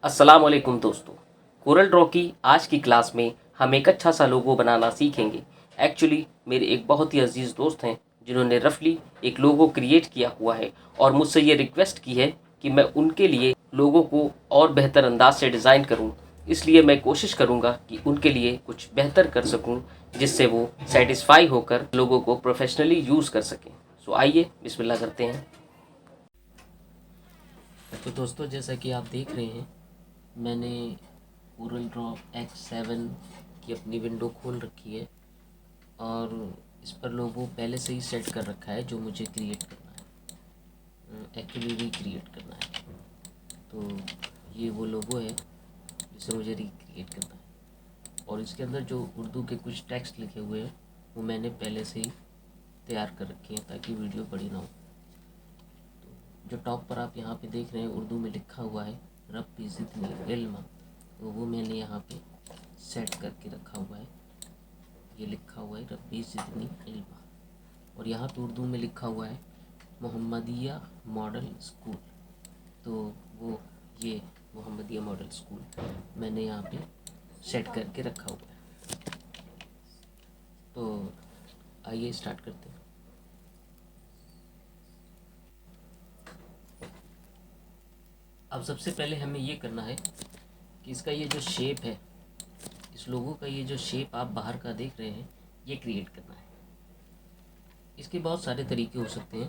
अस्सलाम वालेकुम दोस्तों। कोरल ड्रॉ की आज की क्लास में हम एक अच्छा सा लोगो बनाना सीखेंगे। एक्चुअली मेरे एक बहुत ही अजीज़ दोस्त हैं जिन्होंने रफली एक लोगो क्रिएट किया हुआ है और मुझसे ये रिक्वेस्ट की है कि मैं उनके लिए लोगो को और बेहतर अंदाज से डिज़ाइन करूं। इसलिए मैं कोशिश करूंगा कि उनके लिए कुछ बेहतर कर सकूं जिससे वो सेटिस्फाई होकर लोगो को प्रोफेशनली यूज़ कर सकें। सो आइए बिस्मिल्लाह करते हैं। तो दोस्तों, जैसा कि आप देख रहे हैं, मैंने कोरल ड्रॉ X7 की अपनी विंडो खोल रखी है और इस पर लोगो पहले से ही सेट कर रखा है जो मुझे क्रिएट करना है, एक्चुअली रिक्रिएट करना है। तो ये वो लोगो है जिसे मुझे रिक्रिएट करना है और इसके अंदर जो उर्दू के कुछ टेक्स्ट लिखे हुए हैं वो मैंने पहले से ही तैयार कर रखे हैं ताकि वीडियो बड़ी ना हो। जो टॉप पर आप यहाँ पे देख रहे हैं उर्दू में लिखा हुआ है रब्बी ज़िदनी इल्मा, तो वो मैंने यहाँ पे सेट करके रखा हुआ है। ये लिखा हुआ है रब्बी ज़िदनी इल्मा और यहाँ पे उर्दू में लिखा हुआ है मोहम्मदिया मॉडल स्कूल। तो वो ये मोहम्मदिया मॉडल स्कूल मैंने यहाँ पे सेट करके रखा हुआ है। तो आइए स्टार्ट करते हैं। अब सबसे पहले हमें ये करना है कि इसका ये जो शेप है, इस लोगो का ये जो शेप आप बाहर का देख रहे हैं, ये क्रिएट करना है। इसके बहुत सारे तरीके हो सकते हैं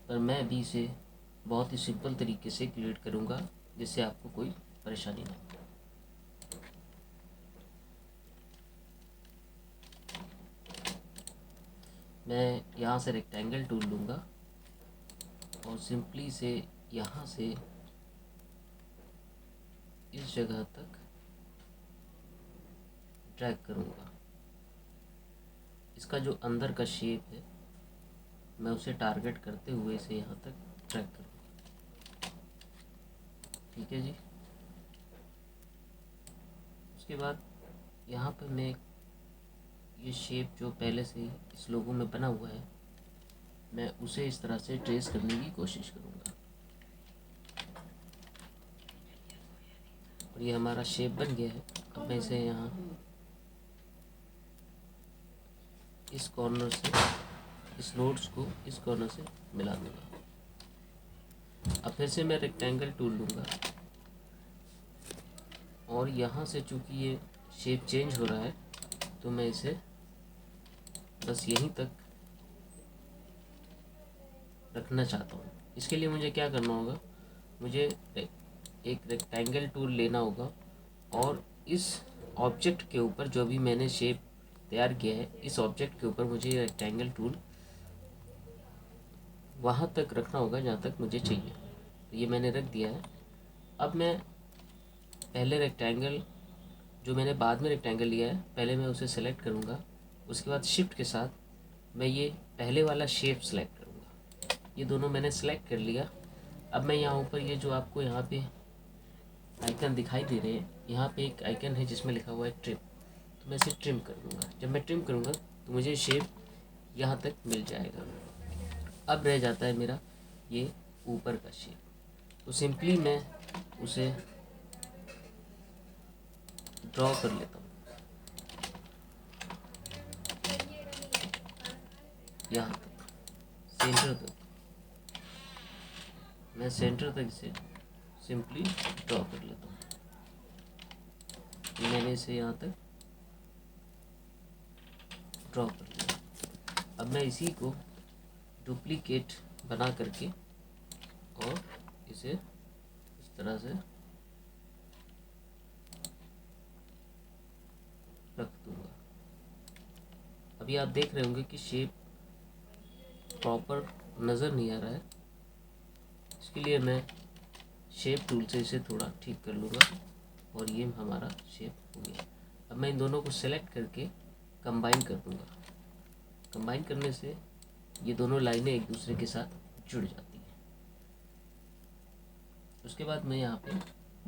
पर मैं अभी इसे बहुत ही सिंपल तरीके से क्रिएट करूँगा जिससे आपको कोई परेशानी ना हो। मैं यहाँ से रेक्टेंगल टूल लूँगा और सिंपली से यहाँ से इस जगह तक ड्रैग करूँगा। इसका जो अंदर का शेप है मैं उसे टारगेट करते हुए इसे यहाँ तक ड्रैग करूँगा। ठीक है जी। उसके बाद यहाँ पर मैं ये शेप जो पहले से ही इस लोगो में बना हुआ है मैं उसे इस तरह से ट्रेस करने की कोशिश करूँगा और ये हमारा शेप बन गया है। अब मैं इसे यहाँ इस कॉर्नर से इस नोट्स को इस कॉर्नर से मिला दूँगा। अब फिर से मैं रेक्टेंगल टूल लूँगा और यहाँ से चूँकि ये शेप चेंज हो रहा है तो मैं इसे बस यहीं तक रखना चाहता हूँ। इसके लिए मुझे क्या करना होगा, मुझे एक रेक्टेंगल टूल लेना होगा और इस ऑब्जेक्ट के ऊपर जो भी मैंने शेप तैयार किया है इस ऑब्जेक्ट के ऊपर मुझे ये रेक्टेंगल टूल वहाँ तक रखना होगा जहाँ तक मुझे चाहिए। तो ये मैंने रख दिया है। अब मैं पहले रेक्टेंगल जो मैंने बाद में रेक्टेंगल लिया है पहले मैं उसे सेलेक्ट करूँगा। उसके बाद शिफ्ट के साथ मैं ये पहले वाला शेप सेलेक्ट करूँगा। ये दोनों मैंने सेलेक्ट कर लिया। अब मैं यहाँ ऊपर ये जो आपको यहाँ पे आइकन दिखाई दे रहे हैं, यहाँ पे एक आइकन है जिसमें लिखा हुआ है ट्रिम, तो मैं इसे ट्रिम कर दूँगा। जब मैं ट्रिम करूँगा तो मुझे शेप यहाँ तक मिल जाएगा। अब रह जाता है मेरा ये ऊपर का शेप, तो सिंपली मैं उसे ड्रॉ कर लेता हूँ यहाँ तक, सेंटर तक। मैं सेंटर तक इसे सिंपली ड्रॉ कर लेता हूँ। मैंने इसे यहाँ तक ड्रॉ कर लिया। अब मैं इसी को डुप्लीकेट बना करके और इसे इस तरह से रख दूँगा। अभी आप देख रहे होंगे कि शेप प्रॉपर नज़र नहीं आ रहा है। इसके लिए मैं शेप टूल से इसे थोड़ा ठीक कर लूँगा और ये हमारा शेप हो गया। अब मैं इन दोनों को सेलेक्ट करके कंबाइन कर दूँगा। कंबाइन करने से ये दोनों लाइनें एक दूसरे के साथ जुड़ जाती हैं। उसके बाद मैं यहाँ पे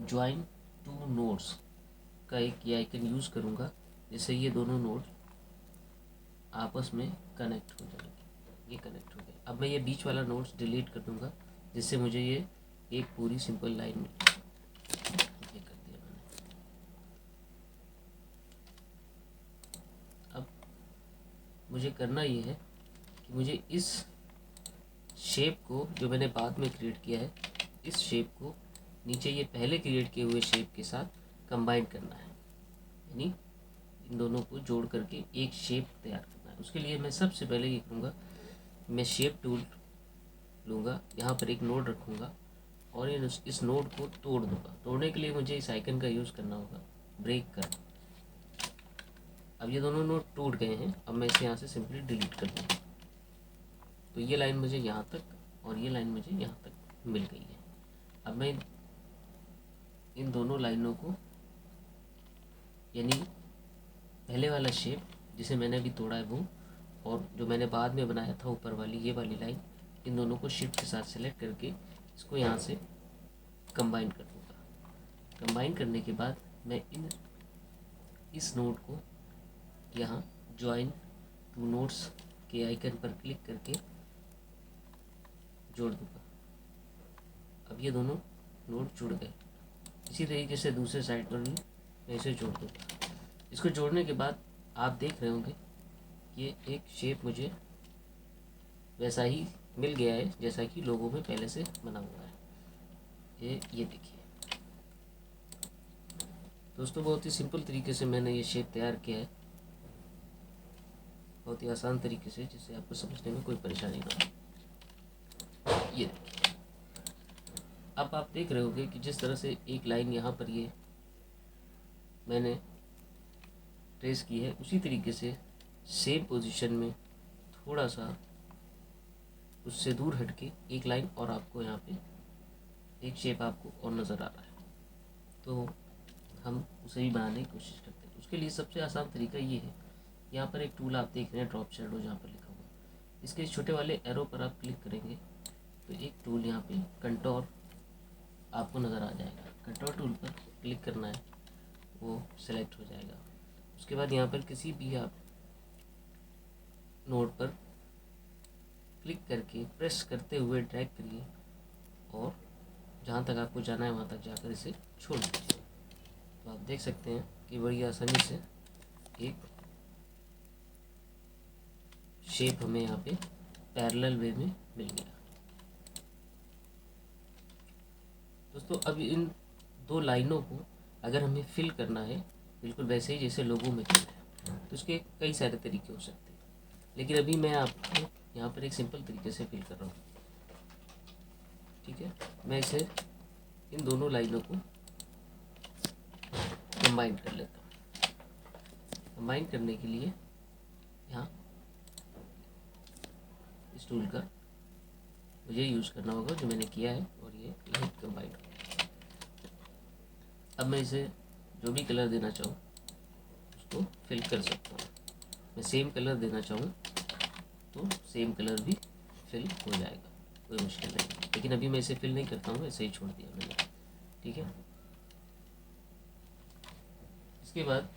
ज्वाइन टू नोड्स का एक ये आइकन यूज़ करूँगा जिससे ये दोनों नोड्स आपस में कनेक्ट हो जाएंगे। ये कनेक्ट हो गए। अब मैं ये बीच वाला नोड्स डिलीट कर दूँगा जिससे मुझे ये एक पूरी सिंपल लाइन मिले। ये मुझे करना ये है कि मुझे इस शेप को जो मैंने बाद में क्रिएट किया है, इस शेप को नीचे ये पहले क्रिएट किए हुए शेप के साथ कंबाइन करना है, यानी इन दोनों को जोड़ करके एक शेप तैयार करना है। उसके लिए मैं सबसे पहले ये करूँगा, मैं शेप टूल लूँगा, यहाँ पर एक नोड रखूँगा और इस नोड को तोड़ दूँगा। तोड़ने के लिए मुझे इस आइकन का यूज़ करना होगा, ब्रेक कर। अब ये दोनों नोड टूट गए हैं। अब मैं इसे यहाँ से सिंपली डिलीट कर दूँगा। तो ये लाइन मुझे यहाँ तक और ये लाइन मुझे यहाँ तक मिल गई है। अब मैं इन दोनों लाइनों को, यानी पहले वाला शेप जिसे मैंने अभी तोड़ा है वो, और जो मैंने बाद में बनाया था ऊपर वाली ये वाली लाइन, इन दोनों को शिफ्ट के साथ सेलेक्ट करके इसको यहाँ से कंबाइन कर दूँगा। कंबाइन करने के बाद मैं इस नोड को यहाँ जॉइन टू नोड्स के आइकन पर क्लिक करके जोड़ दूँगा। अब ये दोनों नोड जुड़ गए। इसी तरीके से दूसरे साइड पर भी मैं इसे जोड़ दूँगा। इसको जोड़ने के बाद आप देख रहे होंगे ये एक शेप मुझे वैसा ही मिल गया है जैसा कि लोगों में पहले से बना हुआ है। ये देखिए दोस्तों, बहुत ही सिंपल तरीके से मैंने ये शेप तैयार किया है, बहुत ही आसान तरीके से, जिससे आपको समझने में कोई परेशानी ना हो। ये देखिए, अब आप देख रहे होंगे कि जिस तरह से एक लाइन यहाँ पर ये मैंने ट्रेस की है, उसी तरीके से सेम पोजीशन में थोड़ा सा उससे दूर हटके एक लाइन और आपको यहाँ पे एक शेप आपको और नज़र आ रहा है, तो हम उसे भी बनाने की कोशिश करते हैं। उसके लिए सबसे आसान तरीका ये है, यहाँ पर एक टूल आप देख रहे हैं ड्रॉप शैडो जहाँ पर लिखा हुआ है, इसके छोटे वाले एरो पर आप क्लिक करेंगे तो एक टूल यहाँ पे कंटोर आपको नज़र आ जाएगा। कंटोर टूल पर क्लिक करना है, वो सेलेक्ट हो जाएगा। उसके बाद यहाँ पर किसी भी आप नोड पर क्लिक करके प्रेस करते हुए ड्रैग करिए और जहाँ तक आपको जाना है वहाँ तक जाकर इसे छोड़ दीजिए। तो आप देख सकते हैं कि बड़ी आसानी से एक शेप हमें यहाँ पे पैरेलल वे में मिल गया। दोस्तों, अब इन दो लाइनों को अगर हमें फिल करना है बिल्कुल वैसे ही जैसे लोगों में करना है, तो उसके कई सारे तरीके हो सकते हैं, लेकिन अभी मैं आपको यहाँ पर एक सिंपल तरीके से फिल कर रहा हूँ। ठीक है, मैं इसे इन दोनों लाइनों को कंबाइन कर लेता हूँ। कंबाइन करने के लिए यहाँ इस टूल का मुझे यूज़ करना होगा जो मैंने किया है, और ये कंबाइन हो गया। अब मैं इसे जो भी कलर देना चाहूँ उसको फिल कर सकता हूँ। मैं सेम कलर देना चाहूँ तो सेम कलर भी फिल हो जाएगा, कोई मुश्किल नहीं। लेकिन अभी मैं इसे फिल नहीं करता हूँ, ऐसे ही छोड़ दिया मैंने। ठीक है, इसके बाद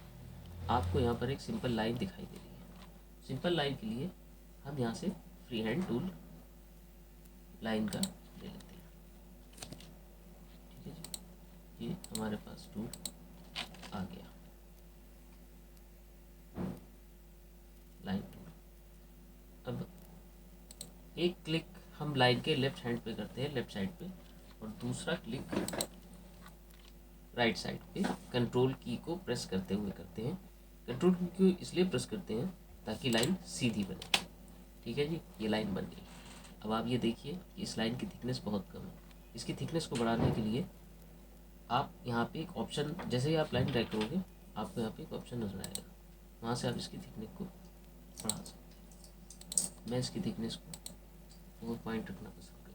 आपको यहाँ पर एक सिंपल लाइन दिखाई दे रही है। सिंपल लाइन के लिए हम यहाँ से फ्री हैंड टूल लाइन का ले लेते हैं। ठीक है जी, ये हमारे पास टूल आ गया, लाइन टूल। अब एक क्लिक हम लाइन के लेफ्ट हैंड पे करते हैं, लेफ्ट साइड पे, और दूसरा क्लिक राइट साइड पे कंट्रोल की को प्रेस करते हुए करते हैं। कंट्रोल की को इसलिए प्रेस करते हैं ताकि लाइन सीधी बने। ठीक है जी, ये लाइन बन गई। अब आप ये देखिए इस लाइन की थिकनेस बहुत कम है। इसकी थिकनेस को बढ़ाने के लिए आप यहाँ पे एक ऑप्शन, जैसे ही आप लाइन ड्रैग करोगे आपको यहाँ पे एक ऑप्शन नजर आएगा, वहाँ से आप इसकी थिकनेस को बढ़ा सकते हैं। मैं इसकी थिकनेस को 4 पॉइंट रखना पसंद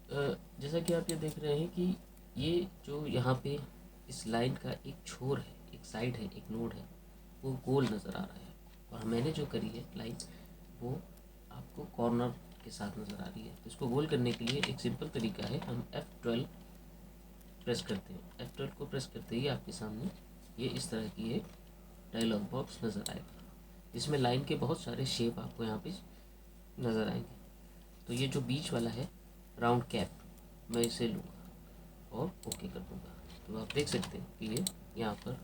करूँगा। जैसा कि आप ये देख रहे हैं कि ये जो यहाँ पे इस लाइन का एक छोर है, एक साइड है, एक नोड है, वो गोल नज़र आ रहा है, और मैंने जो करी है लाइन वो आपको कॉर्नर के साथ नज़र आ रही है। तो इसको गोल करने के लिए एक सिंपल तरीका है, हम F12 प्रेस करते हैं। F12 को प्रेस करते ही आपके सामने ये इस तरह की एक डायलॉग बॉक्स नज़र आएगा, जिसमें लाइन के बहुत सारे शेप आपको यहाँ पे नज़र आएंगे। तो ये जो बीच वाला है राउंड कैप, मैं इसे लूँगा और ओके कर दूँगा। तो आप देख सकते हैं कि ये यहाँ पर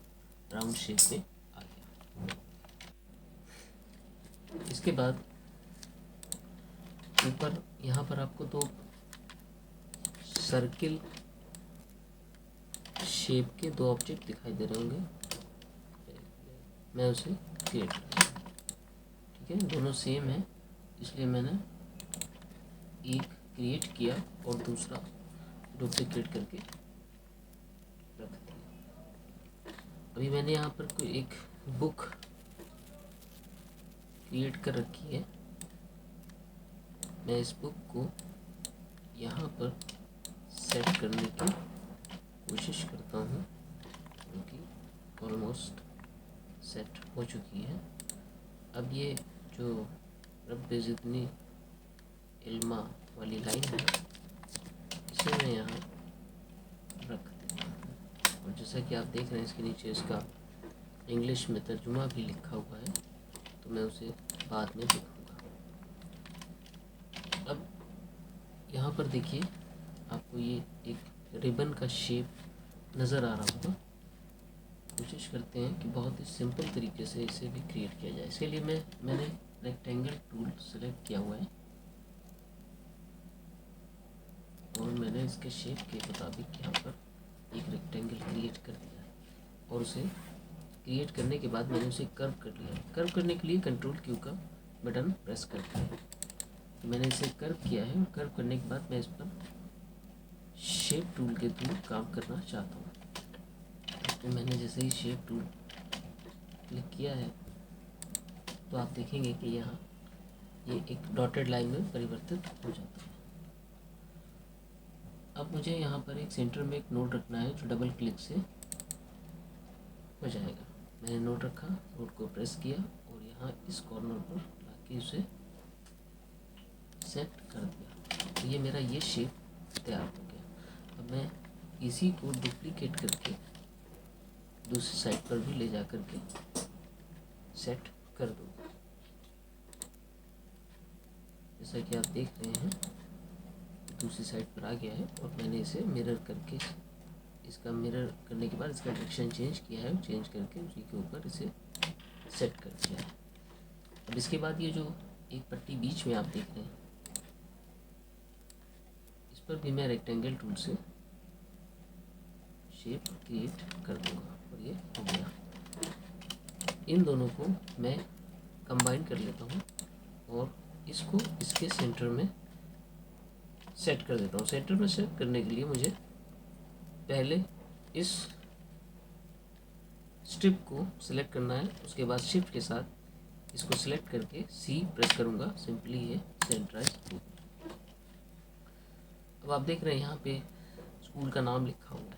राउंड शेप में आ गया। इसके बाद ऊपर यहाँ पर आपको दो सर्किल शेप के दो ऑब्जेक्ट दिखाई दे रहे होंगे, मैं उसे क्रिएट कर, ठीक है, दोनों सेम है इसलिए मैंने एक क्रिएट किया और दूसरा डुप्लीकेट करके रख दिया। अभी मैंने यहाँ पर कोई एक बुक क्रिएट कर रखी है, मैं इस बुक को यहाँ पर सेट करने की कोशिश करता हूँ, क्योंकि ऑलमोस्ट सेट हो चुकी है। अब ये जो रब्बे ज़िदनी इल्मा वाली लाइन है इसे मैं यहाँ रख देता हूँ, और जैसा कि आप देख रहे हैं इसके नीचे इसका इंग्लिश में तर्जुमा भी लिखा हुआ है, तो मैं उसे बाद में लिखूँगा। अब यहाँ पर देखिए आपको ये एक रिबन का शेप नज़र आ रहा होगा। कोशिश करते हैं कि बहुत ही सिंपल तरीके से इसे भी क्रिएट किया जाए। इसके लिए मैंने रेक्टेंगल टूल सेलेक्ट किया हुआ है और मैंने इसके शेप के मुताबिक यहाँ पर एक रेक्टेंगल क्रिएट कर दिया है, और उसे क्रिएट करने के बाद मैंने उसे कर्व कर लिया। कर्व करने के लिए कंट्रोल क्यू का बटन प्रेस करते हैं, तो मैंने इसे कर्व किया है, और कर्व करने के बाद मैं इस पर शेप टूल के थ्रू काम करना चाहता हूँ। तो मैंने जैसे ही शेप टूल क्लिक किया है तो आप देखेंगे कि यहाँ ये एक डॉटेड लाइन में परिवर्तित हो जाता है। अब मुझे यहाँ पर एक सेंटर में एक नोड रखना है जो डबल क्लिक से हो जाएगा। मैंने नोड रखा, नोड को प्रेस किया और यहाँ इस कॉर्नर पर लाके उसे सेट कर दिया, तो ये मेरा ये शेप तैयार हो गया। अब मैं इसी को डुप्लीकेट करके दूसरी साइड पर भी ले जा करके सेट कर दूँगा। जैसा कि आप देख रहे हैं दूसरी साइड पर आ गया है, और मैंने इसे मिरर करके, इसका मिरर करने के बाद इसका डायरेक्शन चेंज किया है, चेंज करके उसी के ऊपर इसे सेट कर दिया है। अब इसके बाद ये जो एक पट्टी बीच में आप देख रहे हैं इस पर भी मैं रेक्टेंगल टूल से शेप क्रिएट कर दूंगा, और ये हो गया। इन दोनों को मैं कंबाइन कर लेता हूँ और इसको इसके सेंटर में सेट कर देता हूँ। सेंटर में सेट करने के लिए मुझे पहले इस स्ट्रिप को सिलेक्ट करना है, उसके बाद शिफ्ट के साथ इसको सिलेक्ट करके सी प्रेस करूँगा, सिंपली ये सेंटराइज हो गया। अब आप देख रहे हैं यहाँ पे स्कूल का नाम लिखा हुआ है,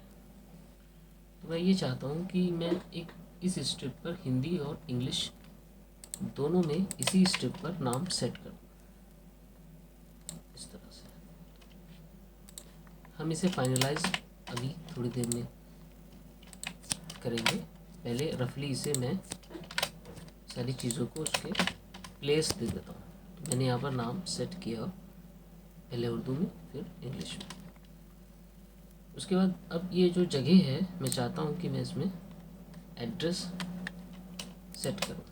तो मैं ये चाहता हूँ कि मैं एक इस स्ट्रिप पर हिंदी और इंग्लिश दोनों में इसी स्ट्रिप पर नाम सेट कर दूँ। इस तरह से हम इसे फाइनलाइज अभी थोड़ी देर में करेंगे। पहले रफली इसे मैं सारी चीज़ों को उसके प्लेस दे देता हूँ। तो मैंने यहाँ पर नाम सेट किया, पहले उर्दू में फिर इंग्लिश में। उसके बाद अब ये जो जगह है मैं चाहता हूँ कि मैं इसमें एड्रेस सेट करूँ,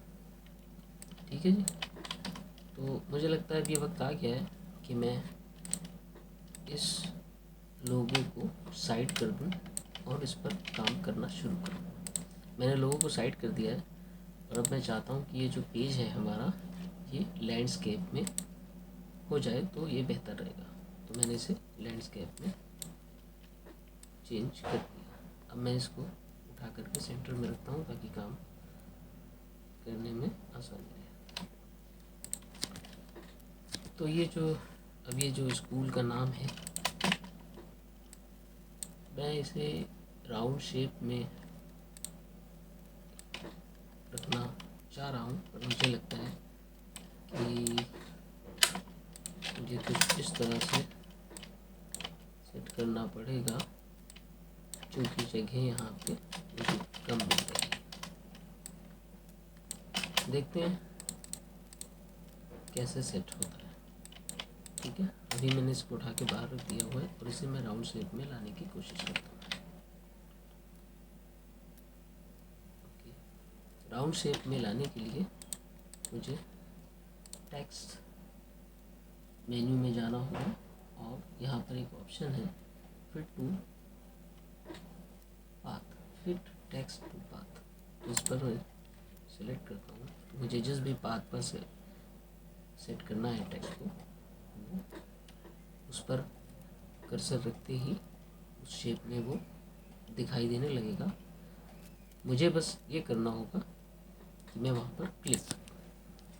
ठीक है जी। तो मुझे लगता है अब ये वक्त आ गया है कि मैं इस लोगो को साइड कर दूँ और इस पर काम करना शुरू करूँ। मैंने लोगों को साइड कर दिया है, और अब मैं चाहता हूँ कि ये जो पेज है हमारा ये लैंडस्केप में हो जाए तो ये बेहतर रहेगा। तो मैंने इसे लैंडस्केप में चेंज कर दिया। अब मैं इसको उठा करके सेंटर में रखता हूँ ताकि काम करने में आसानी रहे। तो ये जो स्कूल का नाम है मैं इसे राउंड शेप में रखना चाह रहा हूँ, पर मुझे लगता है कि मुझे कुछ इस तरह से सेट करना पड़ेगा क्योंकि जगह यहाँ पे मुझे कम मिल रही है। देखते हैं कैसे सेट होता है, ठीक है। अभी मैंने इसको उठा के बाहर रख दिया हुआ है और इसे मैं राउंड शेप में लाने की कोशिश करता हूँ। राउंड शेप में लाने के लिए मुझे टेक्स्ट मेन्यू में जाना होगा और यहाँ पर एक ऑप्शन है fit to path, fit text to path. तो इस पर सिलेक्ट करता हूँ। तो मुझे जिस भी पाथ पर से सेट करना है टेक्स्ट को, उस पर कर्सर रखते ही उस शेप में वो दिखाई देने लगेगा। मुझे बस ये करना होगा कि मैं वहाँ पर क्लिक करूँ।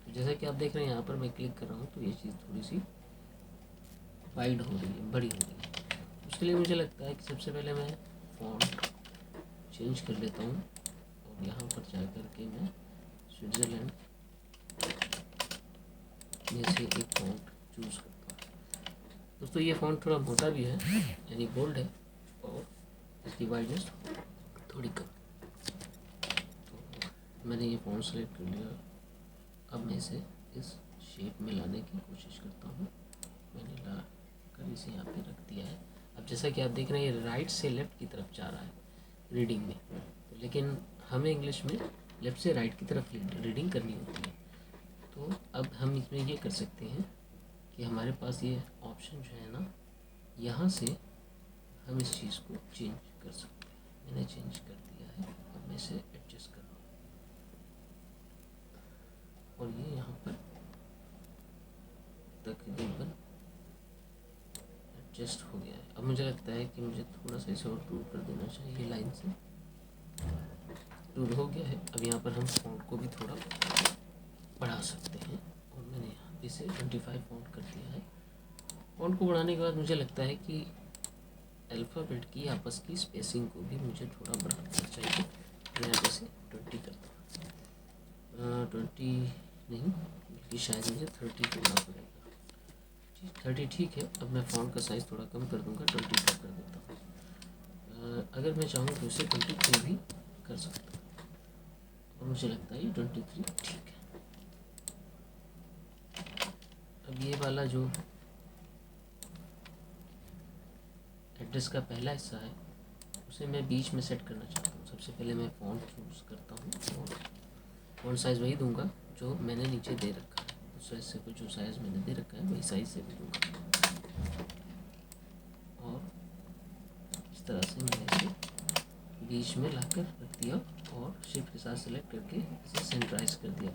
तो जैसा कि आप देख रहे हैं यहाँ पर मैं क्लिक कर रहा हूँ तो ये चीज़ थोड़ी सी वाइड हो रही है, बड़ी हो रही है। उसके लिए मुझे लगता है कि सबसे पहले मैं फ़ॉन्ट चेंज कर लेता हूँ और यहाँ पर जा कर के मैं स्विट्ज़रलैंड में से एक फ़ॉन्ट चूज़ करता हूँ। दोस्तों ये फ़ॉन्ट थोड़ा मोटा भी है, यानी बोल्ड है, और इसकी वाइडनेस थोड़ी कम। तो मैंने ये फ़ॉन्ट सेलेक्ट कर लिया। अब मैं इसे इस शेप में लाने की कोशिश करता हूँ। मैंने ला कर इसे यहाँ पे रख दिया है। अब जैसा कि आप देख रहे हैं ये राइट से लेफ़्ट की तरफ जा रहा है रीडिंग में, तो लेकिन हमें इंग्लिश में लेफ़्ट से राइट की तरफ रीडिंग करनी होती है। तो अब हम इसमें ये कर सकते हैं कि हमारे पास ये ऑप्शन जो है ना, यहाँ से हम इस चीज़ को चेंज कर सकते हैं। मैंने चेंज कर दिया है। अब मैं इसे एडजस्ट कर रहा हूँ और ये यहाँ पर तकरीबन एडजस्ट हो गया है। अब मुझे लगता है कि मुझे थोड़ा सा इसे और दूर कर देना चाहिए, लाइन से दूर हो गया है। अब यहाँ पर हम फ़ॉन्ट को भी थोड़ा बढ़ा सकते हैं और मैंने यहाँ पे इसे 25 फ़ॉन्ट कर दिया है। फ़ॉन्ट को बढ़ाने के बाद मुझे लगता है कि अल्फ़ाबेट की आपस की स्पेसिंग को भी मुझे थोड़ा बढ़ा देना चाहिए। मैं यहाँ पे इसे 20 करता हूँ। 20 नहीं, बल्कि शायद मुझे 30 करना पड़ेगा। 30 ठीक है। अब मैं फ़ॉन्ट का साइज़ थोड़ा कम कर दूँगा, 24 कर देता हूँ। अगर मैं चाहूँ तो इसे 23 भी कर सकता हूँ और मुझे लगता है ये 23 ठीक है। अब ये वाला जो एड्रेस का पहला हिस्सा है उसे मैं बीच में सेट करना चाहता हूँ। सबसे पहले मैं फ़ॉन्ट चूज़ करता हूँ और फ़ॉन्ट साइज़ वही दूंगा जो मैंने नीचे दे रखा है। दूसरे हिस्से को जो साइज़ मैंने दे रखा है वही साइज़ से भी दूंगा और इस तरह से मैंने इसे बीच में लाकर रख दिया और शिफ्ट के साथ सेलेक्ट करके इसे सेंटराइज कर दिया।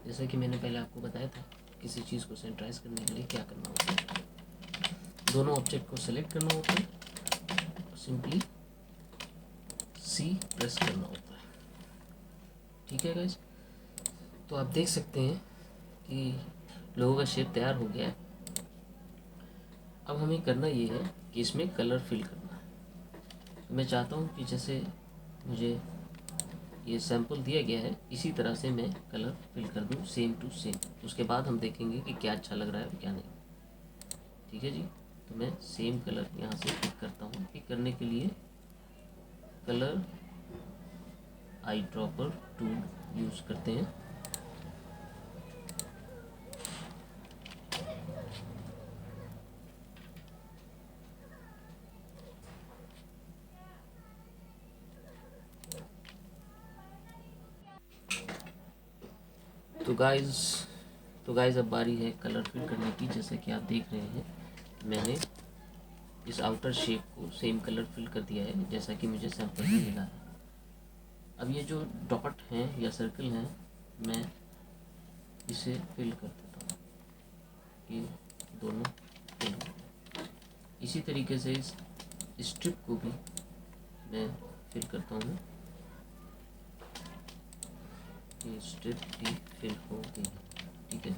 जैसा कि मैंने पहले आपको बताया था, किसी चीज़ को सेंटराइज करने के लिए क्या करना होता है, दोनों ऑब्जेक्ट को सेलेक्ट करना होता है और सिंपली सी प्रेस करना होता है। ठीक है गाइस, तो आप देख सकते हैं कि लोगों का शेप तैयार हो गया है। अब हमें करना ये है कि इसमें कलर फिल करना है। तो मैं चाहता हूँ कि जैसे मुझे ये सैंपल दिया गया है इसी तरह से मैं कलर फिल कर दूँ, सेम टू सेम। उसके बाद हम देखेंगे कि क्या अच्छा लग रहा है और क्या नहीं। ठीक है जी, तो मैं सेम कलर यहाँ से पिक करता हूँ। पिक करने के लिए colour eye dropper tool use करते हैं। तो गाइस अब बारी है कलर फिल करने की। जैसा कि आप देख रहे हैं मैंने इस आउटर शेप को सेम कलर फिल कर दिया है जैसा कि मुझे सैंपल में मिला है। अब ये जो डॉट हैं या सर्कल हैं मैं इसे फिल कर देता हूँ, ये दोनों फिल हो गए। इसी तरीके से इस स्ट्रिप को भी मैं फिल करता हूँ। ये स्ट्रिप भी फिल हो गई। ठीक है,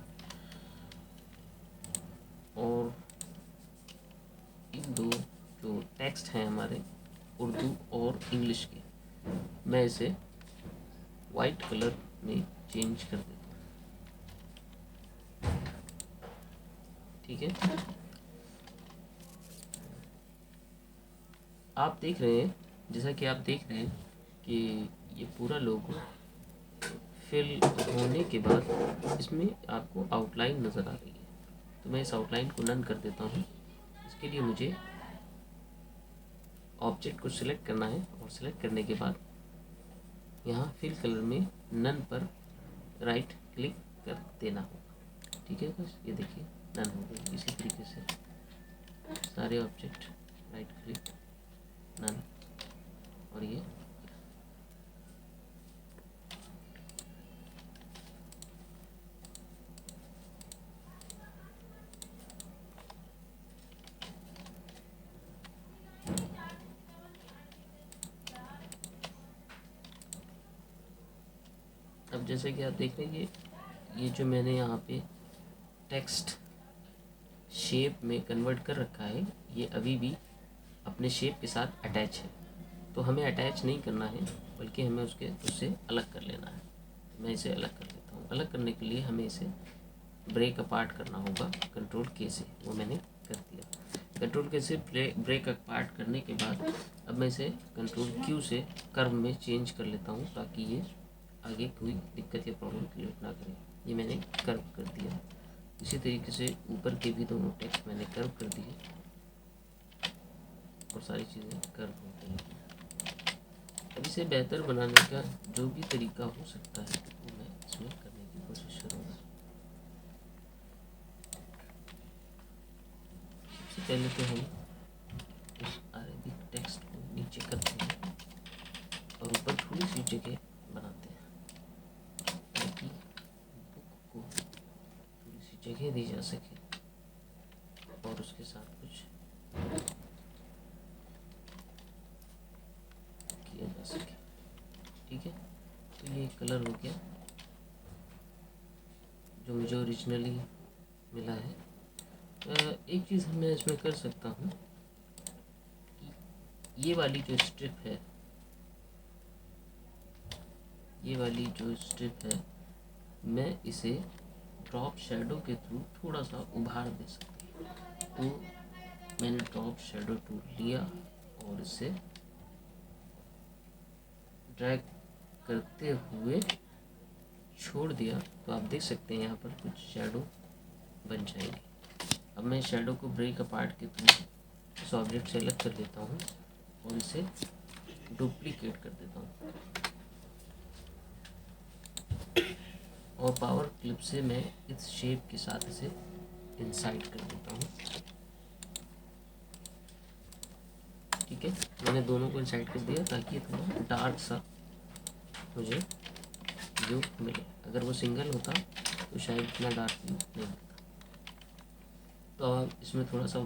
और इन दो जो टेक्स्ट हैं हमारे उर्दू और इंग्लिश के, मैं इसे वाइट कलर में चेंज कर देता हूँ। ठीक है, आप देख रहे हैं, जैसा कि आप देख रहे हैं कि ये पूरा लोगो फिल होने के बाद इसमें आपको आउटलाइन नज़र आ रही है। तो मैं इस आउटलाइन को नन कर देता हूँ। इसके लिए मुझे ऑब्जेक्ट को सिलेक्ट करना है और सिलेक्ट करने के बाद यहाँ फिल कलर में नन पर राइट क्लिक कर देना होगा। ठीक है, बस ये देखिए डन हो गई। इसी तरीके से सारे ऑब्जेक्ट राइट क्लिक डन, और ये अब जैसे कि आप देख रहे हैं ये जो मैंने यहाँ पे टेक्स्ट शेप में कन्वर्ट कर रखा है, ये अभी भी अपने शेप के साथ अटैच है। तो हमें अटैच नहीं करना है, बल्कि हमें उससे अलग कर लेना है। मैं इसे अलग कर लेता हूँ। अलग करने के लिए हमें इसे ब्रेक अपार्ट करना होगा कंट्रोल के से, वो मैंने कर दिया। कंट्रोल के से ब्रेक अपार्ट करने के बाद अब मैं इसे कंट्रोल क्यू से कर्व में चेंज कर लेता हूँ, ताकि ये आगे कोई दिक्कत या प्रॉब्लम क्रिएट ना करे। ये मैंने कर्व कर दिया। इसी तरीके से ऊपर के भी दोनों टेक्स्ट मैंने कर्व कर दिए और सारी चीज़ें कर्व हो गई। अब इसे बेहतर बनाने का जो भी तरीका हो सकता है वो मैं इसमें करने की कोशिश करूँगा। सबसे पहले तो हम इस अरेबिक टेक्स्ट को नीचे करते हैं और ऊपर थोड़ी सी जगह बनाते हैं, ताकि बुक को थोड़ी सी जगह दी जा सके और उसके साथ कुछ किया जा सके। ठीक है, तो ये कलर हो गया जो मुझे ओरिजिनली मिला है। एक चीज़ मैं इसमें कर सकता हूँ कि ये वाली जो स्ट्रिप है, मैं इसे ड्रॉप शैडो के थ्रू थोड़ा सा उभार दे सकता हूँ। तो मैंने ड्रॉप शैडो टूल लिया और इसे ड्रैग करते हुए छोड़ दिया, तो आप देख सकते हैं यहाँ पर कुछ शैडो बन जाएंगे। अब मैं शैडो को ब्रेक अपार्ट के थ्रू इस ऑब्जेक्ट से अलग कर देता हूँ और इसे डुप्लीकेट कर देता हूँ, और पावर क्लिप से मैं इस शेप के साथ इसे इंसाइड कर देता हूँ। ठीक है, मैंने दोनों को इंसाइड कर दिया ताकि थोड़ा डार्क सा मुझे व्यू मिले। अगर वो सिंगल होता तो शायद इतना डार्क व्यू नहीं मिलता। तो आप इसमें थोड़ा सा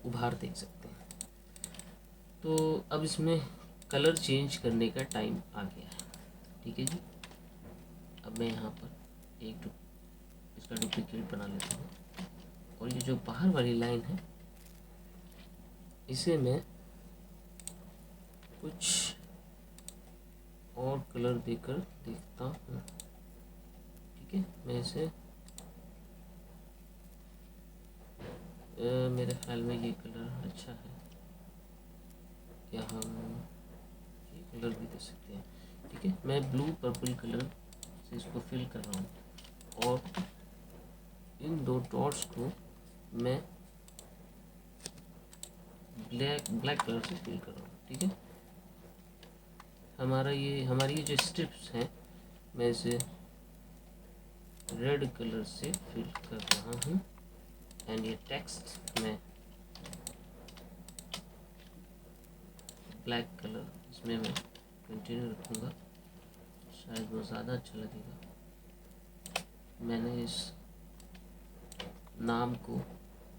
उभार देख सकते हैं। तो अब इसमें कलर चेंज करने का टाइम आ गया है। ठीक है जी, अब मैं यहाँ पर इसका डुप्लीकेट बना लेता हूँ, और ये जो बाहर वाली लाइन है इसे मैं कुछ और कलर देकर देखता हूँ। ठीक है, मैं इसे मेरे ख्याल में ये कलर अच्छा है, या हम ये कलर भी दे सकते हैं। ठीक है, मैं ब्लू पर्पल कलर से इसको फिल कर रहा हूँ और इन दो डॉट्स को मैं ब्लैक कलर से फिल कर रहा हूँ। ठीक है, हमारी ये जो स्ट्रिप्स हैं मैं इसे रेड कलर से फिल कर रहा हूँ, एंड ये टेक्स्ट में ब्लैक कलर इसमें मैं कंटिन्यू रखूँगा, शायद वो ज़्यादा अच्छा लगेगा। मैंने इस नाम को,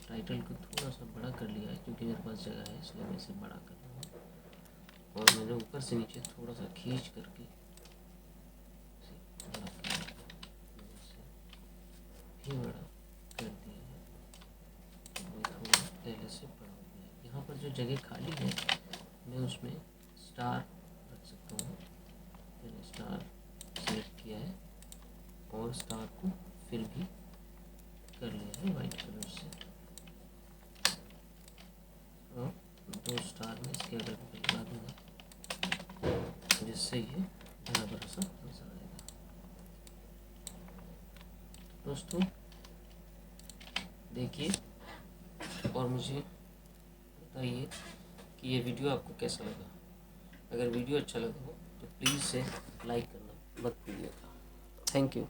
टाइटल को थोड़ा सा बड़ा कर लिया है क्योंकि मेरे पास जगह है, इसलिए मैं इसे बड़ा कर रहा हूँ। और मैंने ऊपर से नीचे थोड़ा सा खींच करके बड़ा कर दिया है। वो थोड़ा पहले से बड़ा हो गया है। यहाँ पर जो जगह खाली है मैं उसमें स्टार रख सकता हूँ। मैंने स्टार सेलेक्ट किया है और स्टार को फिल भी कर लिया है वाइट कलर से, और दो स्टार में इसके अगल बगल लगा दूँगा, जिससे ये बराबर सा नजर आएगा। दोस्तों देखिए और मुझे बताइए कि ये वीडियो आपको कैसा लगा। अगर वीडियो अच्छा लगा हो तो प्लीज़ से लाइक करना मत भूलिएगा। Thank you.